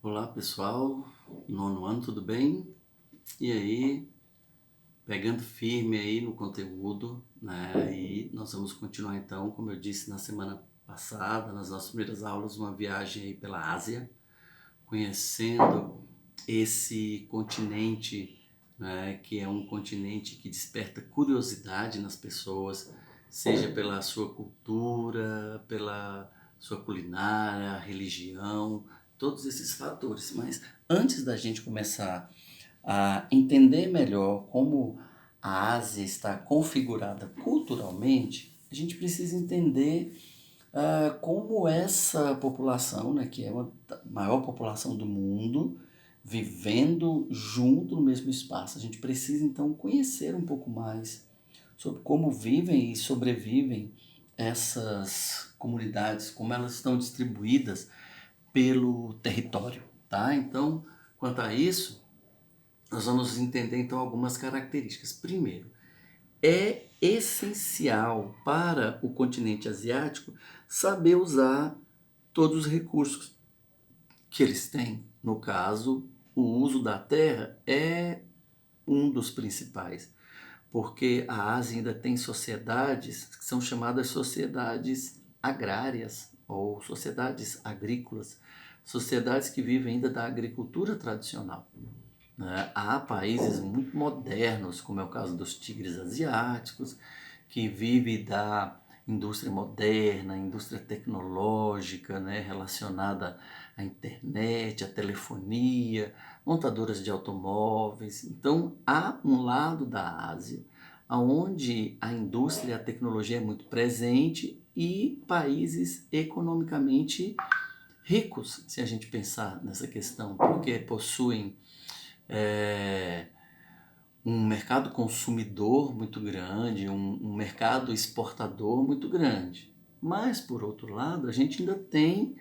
Olá pessoal, nono ano, tudo bem? E aí, pegando firme aí no conteúdo, né? E nós vamos continuar então, como eu disse na semana passada, nas nossas primeiras aulas, uma viagem aí pela Ásia, conhecendo esse continente, né? Que é um continente que desperta curiosidade nas pessoas, seja pela sua cultura, pela sua culinária, religião, todos esses fatores. Mas antes da gente começar a entender melhor como a Ásia está configurada culturalmente, a gente precisa entender como essa população, né, que é a maior população do mundo, vivendo junto no mesmo espaço. A gente precisa então conhecer um pouco mais sobre como vivem e sobrevivem essas comunidades, como elas estão distribuídas pelo território, tá? Então, quanto a isso, nós vamos entender então algumas características. Primeiro, é essencial para o continente asiático saber usar todos os recursos que eles têm. No caso, o uso da terra é um dos principais, porque a Ásia ainda tem sociedades que são chamadas sociedades agrárias ou sociedades agrícolas, sociedades que vivem ainda da agricultura tradicional, né? Há países muito modernos, como é o caso dos tigres asiáticos, que vivem da indústria moderna, indústria tecnológica, né, relacionada à internet, à telefonia, montadoras de automóveis. Então, há um lado da Ásia onde a indústria e a tecnologia é muito presente e países economicamente ricos, se a gente pensar nessa questão, porque possuem é, um mercado consumidor muito grande, um mercado exportador muito grande. Mas, por outro lado, a gente ainda tem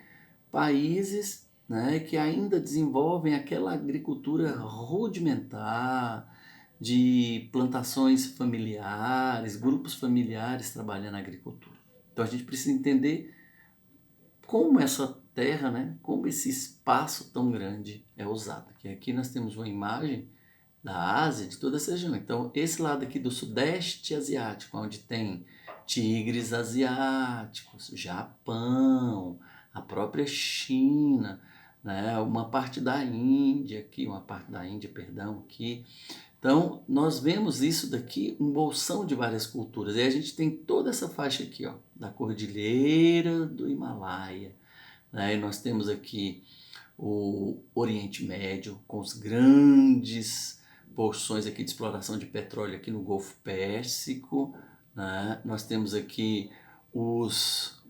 países, né, que ainda desenvolvem aquela agricultura rudimentar, de plantações familiares, grupos familiares trabalhando na agricultura. Então a gente precisa entender como essa terra, né, como esse espaço tão grande é usado. Que aqui nós temos uma imagem da Ásia, de toda essa região. Então, esse lado aqui do Sudeste Asiático, onde tem tigres asiáticos, Japão, a própria China, né, uma parte da Índia aqui, uma parte da Índia, perdão, aqui. Então, nós vemos isso daqui, um bolsão de várias culturas. E a gente tem toda essa faixa aqui, ó, da Cordilheira do Himalaia, né? E nós temos aqui o Oriente Médio, com os grandes porções aqui de exploração de petróleo aqui no Golfo Pérsico, né? Nós temos aqui os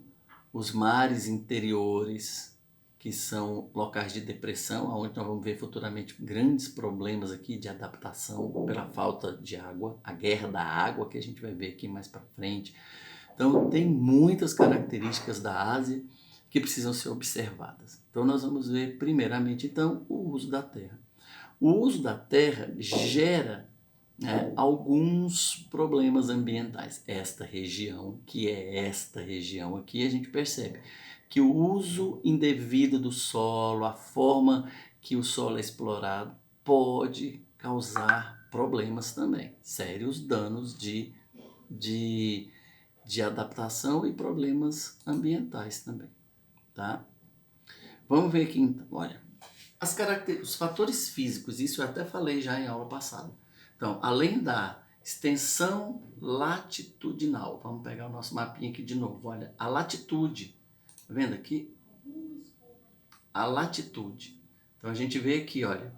mares interiores, que são locais de depressão, onde nós vamos ver futuramente grandes problemas aqui de adaptação pela falta de água, a guerra da água, que a gente vai ver aqui mais para frente. Então, tem muitas características da Ásia que precisam ser observadas. Então, nós vamos ver, primeiramente, então, o uso da terra. O uso da terra gera, né, alguns problemas ambientais. Esta região aqui, a gente percebe que o uso indevido do solo, a forma que o solo é explorado, pode causar problemas também, sérios danos de, de adaptação e problemas ambientais também, tá? Vamos ver aqui, então, olha, os fatores físicos, isso eu até falei já em aula passada. Então, além da extensão latitudinal, vamos pegar o nosso mapinha aqui de novo, olha, a latitude, tá vendo aqui? A latitude. Então a gente vê aqui, olha,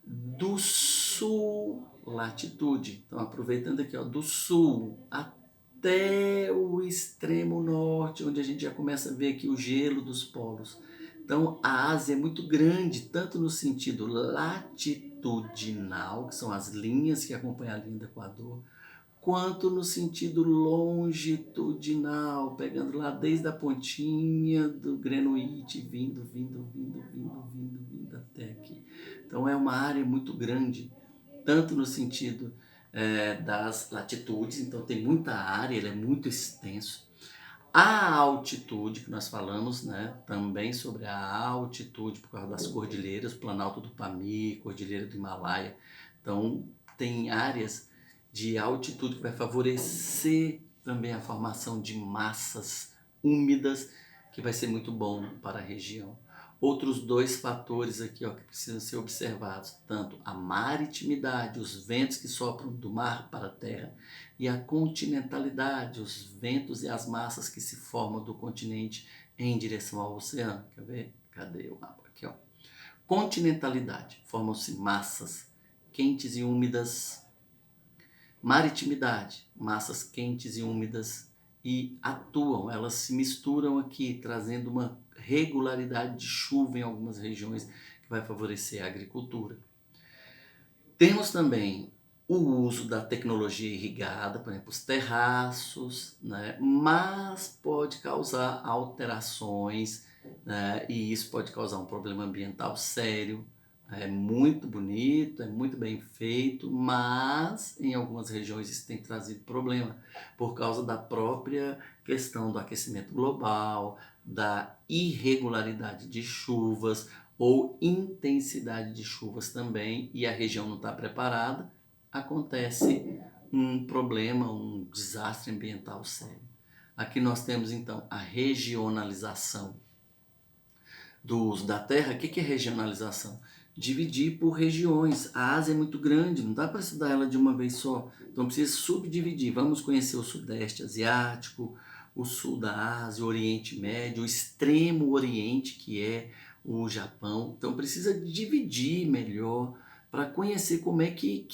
do sul, latitude. Então aproveitando aqui, ó, do sul até o extremo norte, onde a gente já começa a ver aqui o gelo dos polos. Então a Ásia é muito grande, tanto no sentido latitudinal, que são as linhas que acompanham a linha do Equador, quanto no sentido longitudinal, pegando lá desde a pontinha do Greenwich, vindo até aqui. Então é uma área muito grande, tanto no sentido das latitudes, então tem muita área, ele é muito extenso. A altitude, que nós falamos, né, também sobre a altitude por causa das cordilheiras, Planalto do Pamir, Cordilheira do Himalaia. Então, tem áreas de altitude que vai favorecer também a formação de massas úmidas, que vai ser muito bom para a região. Outros dois fatores aqui, ó, que precisam ser observados, tanto a maritimidade, os ventos que sopram do mar para a terra, e a continentalidade, os ventos e as massas que se formam do continente em direção ao oceano. Quer ver? Cadê o mapa? Aqui, ó. Continentalidade, formam-se massas quentes e úmidas. Maritimidade, massas quentes e úmidas e atuam, elas se misturam aqui, trazendo uma regularidade de chuva em algumas regiões que vai favorecer a agricultura. Temos também o uso da tecnologia irrigada, por exemplo, os terraços, né? Mas pode causar alterações, né? E isso pode causar um problema ambiental sério. É muito bonito, é muito bem feito, mas em algumas regiões isso tem trazido problema por causa da própria questão do aquecimento global, da irregularidade de chuvas, ou intensidade de chuvas também, e a região não está preparada, acontece um problema, um desastre ambiental sério. Aqui nós temos então a regionalização do uso da terra. O que é regionalização? Dividir por regiões. A Ásia é muito grande, não dá para estudar ela de uma vez só. Então precisa subdividir. Vamos conhecer o Sudeste Asiático, o Sul da Ásia, o Oriente Médio, o Extremo Oriente, que é o Japão. Então precisa dividir melhor para conhecer como é que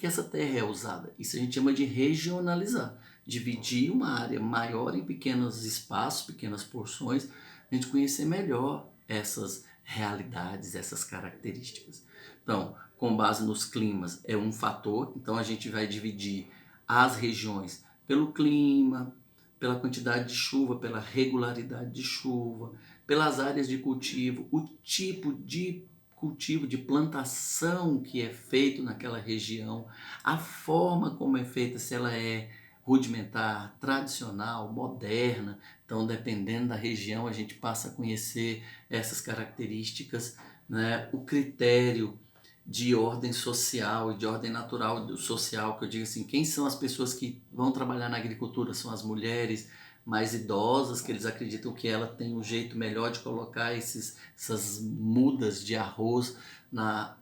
essa terra é usada. Isso a gente chama de regionalizar. Dividir uma área maior em pequenos espaços, pequenas porções, a gente conhecer melhor essas realidades, essas características. Então, com base nos climas é um fator, então a gente vai dividir as regiões pelo clima, pela quantidade de chuva, pela regularidade de chuva, pelas áreas de cultivo, o tipo de cultivo, de plantação que é feito naquela região, a forma como é feita, se ela é rudimentar, tradicional, moderna. Então, dependendo da região, a gente passa a conhecer essas características, né? O critério de ordem social e de ordem natural social, que eu digo assim, quem são as pessoas que vão trabalhar na agricultura? São as mulheres mais idosas, que eles acreditam que ela tem um jeito melhor de colocar essas mudas de arroz na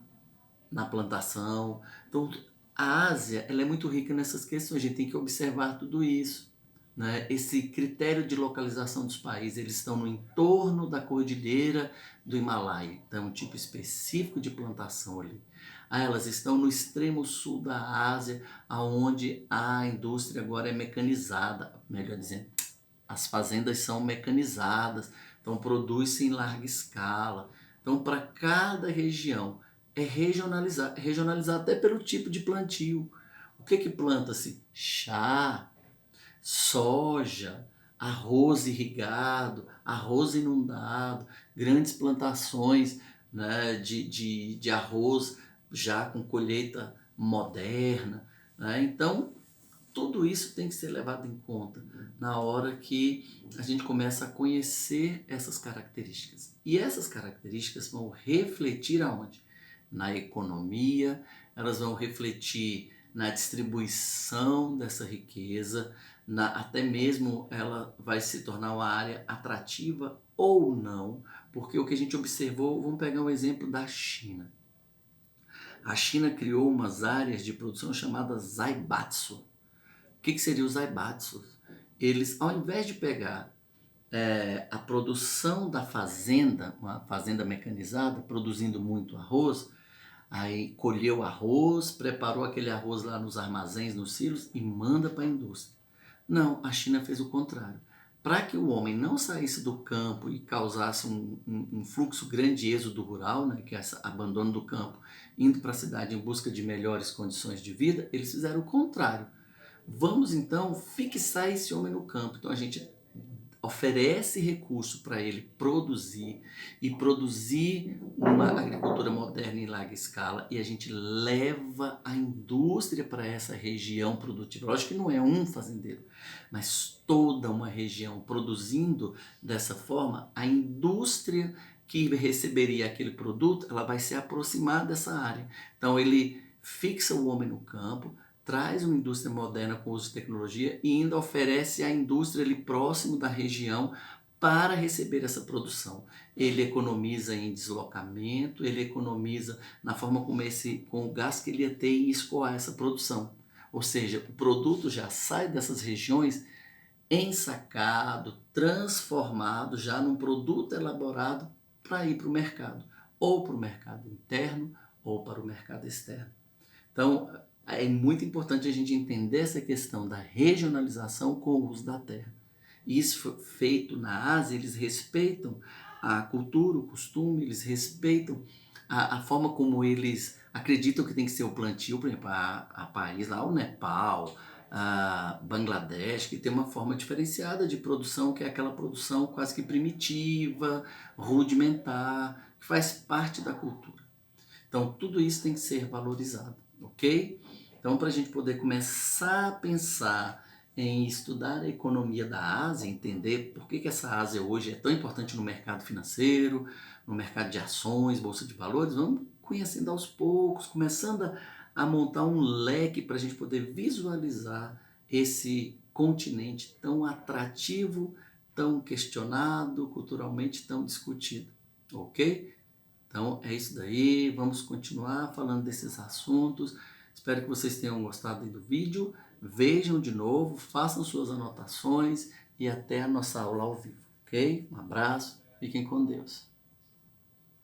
plantação. Então, a Ásia, ela é muito rica nessas questões, a gente tem que observar tudo isso, né? Esse critério de localização dos países, eles estão no entorno da cordilheira do Himalaia, então é um tipo específico de plantação ali. Elas estão no extremo sul da Ásia, onde a indústria agora é mecanizada, melhor dizendo, as fazendas são mecanizadas, então produz-se em larga escala. Então, para cada região, é regionalizar até pelo tipo de plantio. O que planta-se? Chá, soja, arroz irrigado, arroz inundado, grandes plantações, né, de arroz já com colheita moderna, né? Então, tudo isso tem que ser levado em conta na hora que a gente começa a conhecer essas características. E essas características vão refletir aonde? Na economia, elas vão refletir na distribuição dessa riqueza, até mesmo ela vai se tornar uma área atrativa ou não, porque o que a gente observou, vamos pegar um exemplo da China. A China criou umas áreas de produção chamadas zaibatsu. O que seria os zaibatsu? Eles, ao invés de pegar a produção da fazenda, uma fazenda mecanizada, produzindo muito arroz, aí colheu arroz, preparou aquele arroz lá nos armazéns, nos silos e manda para a indústria. Não, a China fez o contrário. Para que o homem não saísse do campo e causasse um fluxo grande de êxodo rural, né, que é esse abandono do campo, indo para a cidade em busca de melhores condições de vida, eles fizeram o contrário. Vamos então fixar esse homem no campo. Então a gente oferece recurso para ele produzir e produzir uma agricultura moderna em larga escala, e a gente leva a indústria para essa região produtiva. Lógico que não é um fazendeiro, mas toda uma região produzindo dessa forma, a indústria que receberia aquele produto, ela vai se aproximar dessa área. Então ele fixa o homem no campo, traz uma indústria moderna com uso de tecnologia e ainda oferece a indústria ali próximo da região para receber essa produção. Ele economiza em deslocamento, ele economiza na forma como com o gás que ele ia ter em escoar essa produção. Ou seja, o produto já sai dessas regiões ensacado, transformado já num produto elaborado para ir para o mercado, ou para o mercado interno ou para o mercado externo. Então, é muito importante a gente entender essa questão da regionalização com o uso da terra. Isso foi feito na Ásia, eles respeitam a cultura, o costume, eles respeitam a forma como eles acreditam que tem que ser o plantio. Por exemplo, a país lá, o Nepal, a Bangladesh, que tem uma forma diferenciada de produção, que é aquela produção quase que primitiva, rudimentar, que faz parte da cultura. Então, tudo isso tem que ser valorizado, ok? Então, para a gente poder começar a pensar em estudar a economia da Ásia, entender por que essa Ásia hoje é tão importante no mercado financeiro, no mercado de ações, bolsa de valores, vamos conhecendo aos poucos, começando a montar um leque para a gente poder visualizar esse continente tão atrativo, tão questionado, culturalmente tão discutido, ok? Então é isso daí, vamos continuar falando desses assuntos. Espero que vocês tenham gostado do vídeo. Vejam de novo, façam suas anotações e até a nossa aula ao vivo, ok? Um abraço, fiquem com Deus.